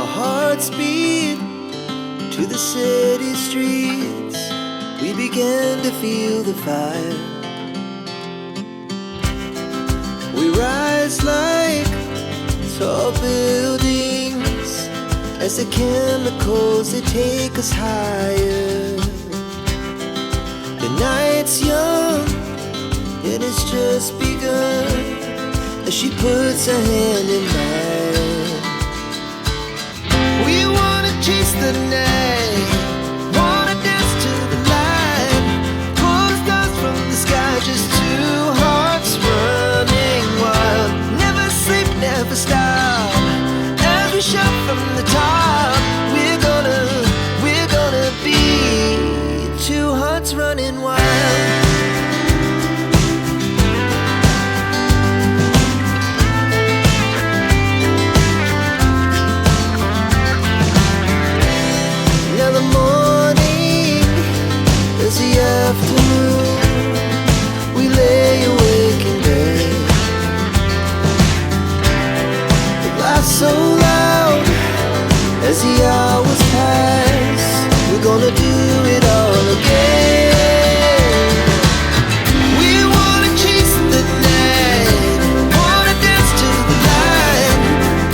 Our hearts beat to the city streets. We began to feel the fire. We rise like tall buildings as the chemicals, they take us higher. The night's young and it's just begun as she puts her hand in mine. We wanna chase the night, wanna dance to the light, pull the stars from the sky, just two hearts running wild. Never sleep, never stop, as we shout from the top. We're gonna be two hearts running wild. Afternoon, we lay awake in bed. The laughs so loud as the hours pass. We're gonna do it all again. We wanna chase the night, wanna dance to the light,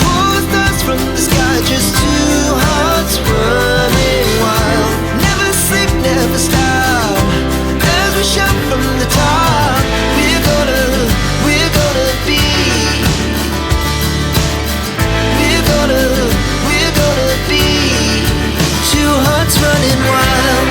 pull the stars from the sky, just two hearts running wild. Never sleep, never stop, shout from the top. We're gonna be. We're gonna be two hearts running wild.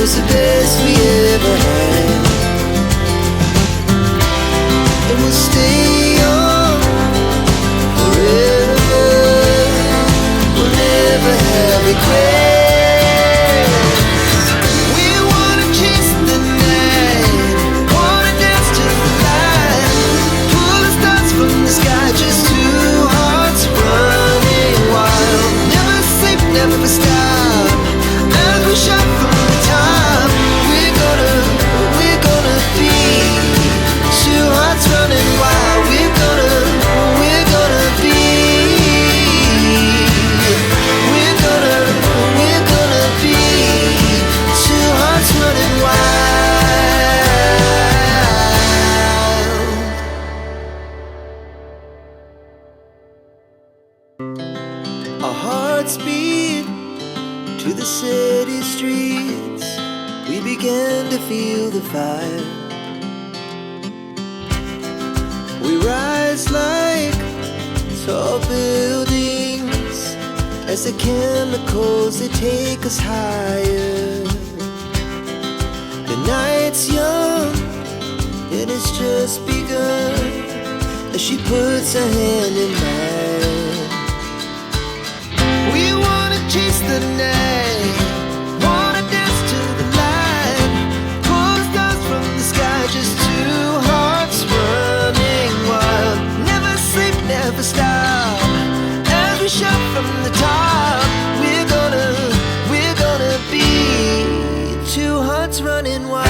The best we ever had, and we'll stay on forever. We'll never have regrets. We wanna chase the night, wanna dance to the light, pull the stars from the sky, just two hearts running wild. Never sleep, never stop, as we shout from the top. We're gonna be two hearts running wild. We're gonna be. We're gonna be two hearts running wild. Our hearts beat to the city streets. We began to feel the fire. We rise like tall buildings as the chemicals, they take us higher. The night's young and it's just begun as she puts her hand in mine. We wanna chase the night, wanna dance to the light, pull the stars from the sky, just two hearts running wild. Never sleep, never stop, as we shout from the top. We're gonna be two hearts running wild.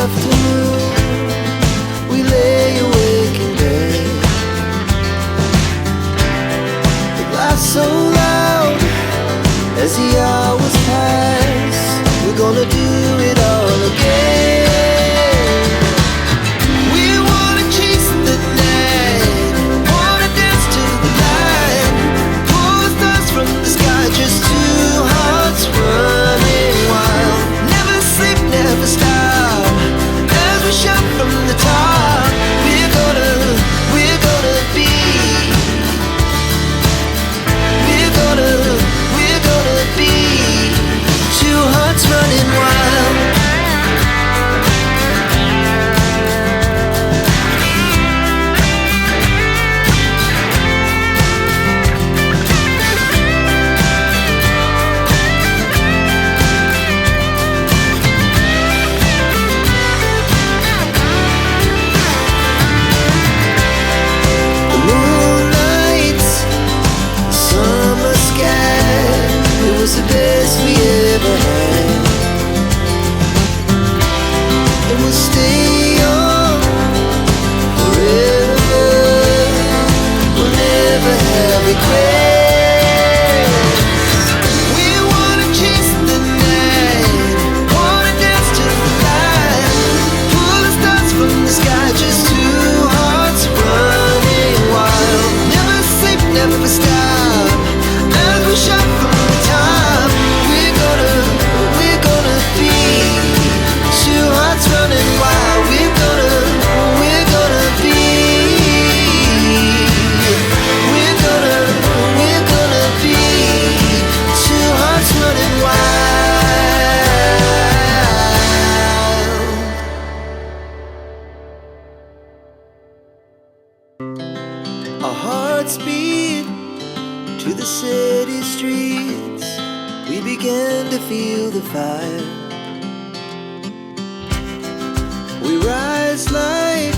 Afternoon, we lay awake in bed. The laughs so loud as the hours pass. We're gonna do it all again. fire. We rise like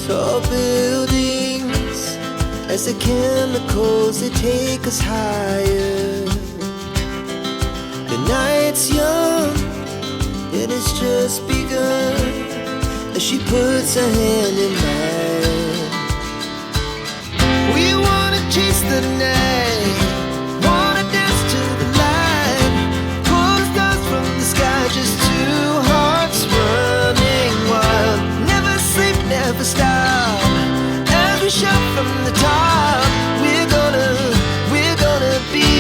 tall buildings as the chemicals, they take us higher. The night's young, it has just begun, as she puts her hand in mine. We wanna chase the night, wanna dance to the light, pull the stars from the sky, just two hearts running wild. Never sleep, never stop, as we shout from the top. We're gonna be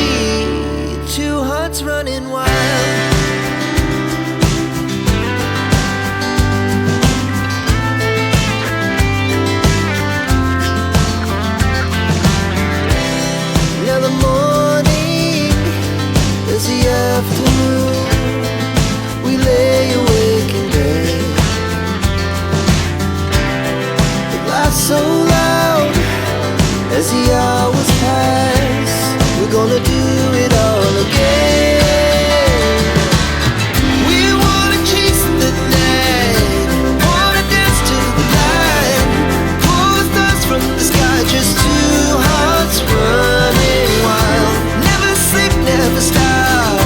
two hearts running wild. Now the morning is the afternoon, we lay awake in bed. The laughs so loud as the hours pass, we're gonna do it all again. We wanna chase the night, wanna dance to the light, pull the stars from the sky, just two hearts running wild. Never sleep, never stop,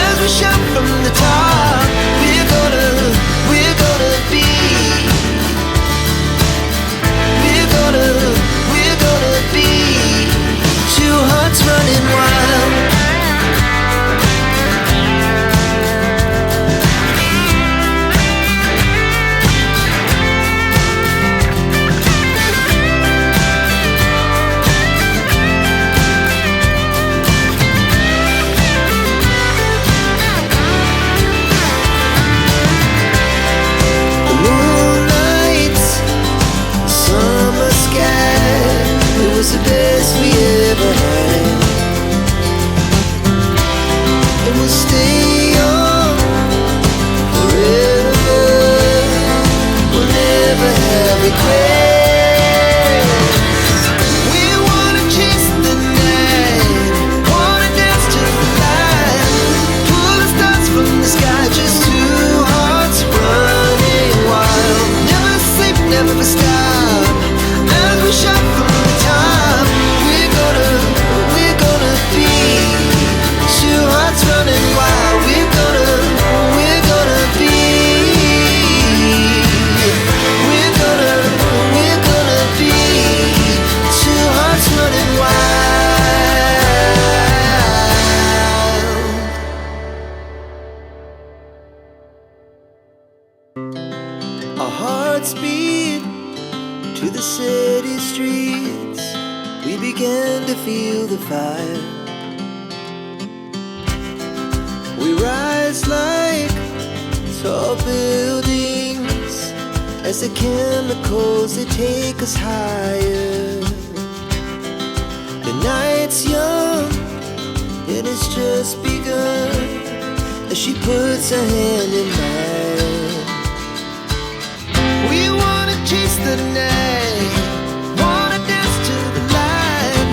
as we shout from the top. We're gonna be, we're gonna be two hearts running wild. The moonlight, summer sky, it was the best we ever had. And we'll stay young forever, we'll never have regrets. We wanna chase the night, wanna dance to the light, pull the stars from the sky, just two hearts running wild. Never sleep, never stop, as we shout from the top. We're gonna be two hearts running wild. We're gonna be, we're gonna be two hearts running wild. Our hearts beat to the city streets, we began to feel the fire. We rise like tall buildings as the chemicals, they take us higher. The night's young, it has just begun, as she puts her hand in mine. We wanna chase the night, wanna dance to the light,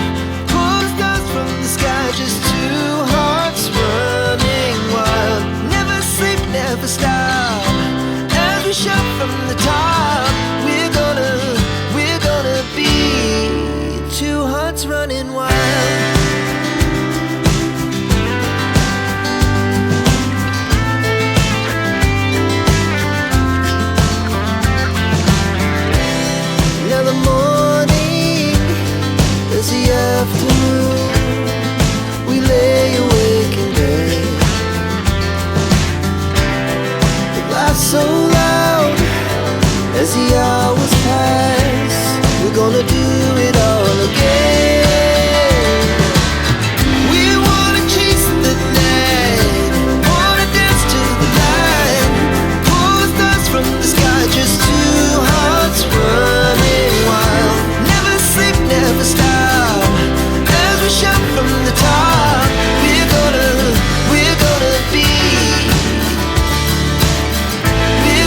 pull the stars from the sky, just two hearts running wild. Never sleep, never stop, as we shout from the top. We're gonna be two hearts running wild. Now the morning is the afternoon, we lay awake in bed. The laughs so loud as the hours pass, we're gonna do it all again. We wanna chase the night, wanna dance to the light, pull the stars from the sky, just two hearts running wild. Never sleep, never stop, as we shout from the top. We're gonna be, we're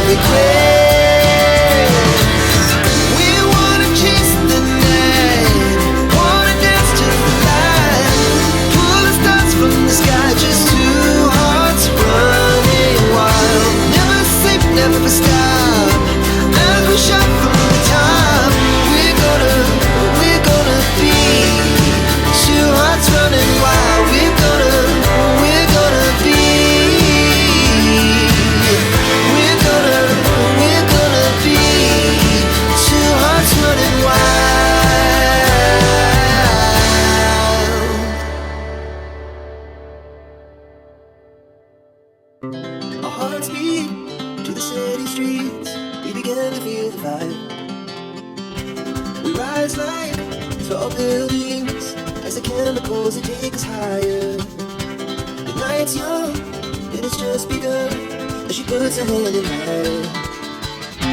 regrets. We wanna chase the night, wanna dance to the light, pull the stars from the sky, just two hearts running wild. Never sleep, never stop, as we shout from the top. We're gonna be two hearts running wild. We're gonna be. We're gonna be two hearts running wild. Our hearts beat to the city streets. We began to feel the vibe. We rise like tall buildings as the chemicals that take us higher. The night's young and it's just begun as she puts her hand in mine.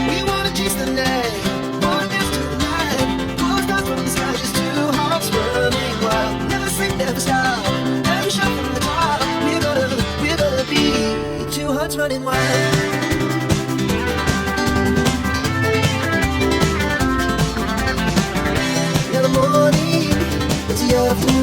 We wanna chase the night, wanna dance to the night, pull stars from the sky, just two hearts running wild. Never sleep, never stop, every shot from the top. We're gonna be two hearts running wild. Now the morning, it's the afternoon.